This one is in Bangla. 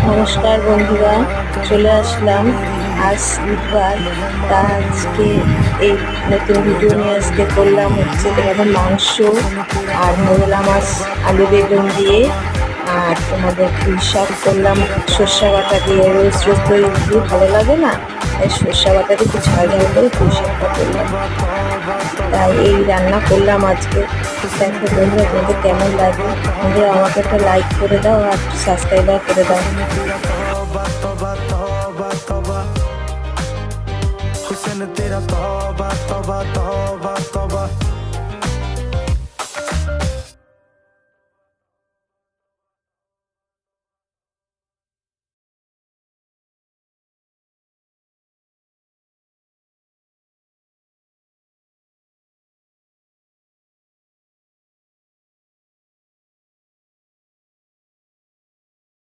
নমস্কার বন্ধুরা, চলে আসলাম আজ বুধবার। তা আজকে এই নতুন ভিডিও নিয়ে আজকে করলাম হচ্ছে তোমাদের মাংস আর মোরলা মাছ আলু বেগুন দিয়ে, আর তোমাদের পুঁই শাক করলাম সর্ষে বাটা দিয়ে। রোজ রোজ দই দিয়ে ভালো লাগে না, তাই সর্ষে বাটা দিয়ে একটু ঝাল ঝাল করে পুঁই শাকটা করলাম। তাই এই রান্না করলাম আজকে। দেখো বন্ধুরা, তোমাদের কেমন লাগে? বন্ধুরা আমাকে একটা লাইক করে দাও আর সাবস্ক্রাইবার করে দাও। हुस्न तेरा तौबा तौबा तौबा तौबा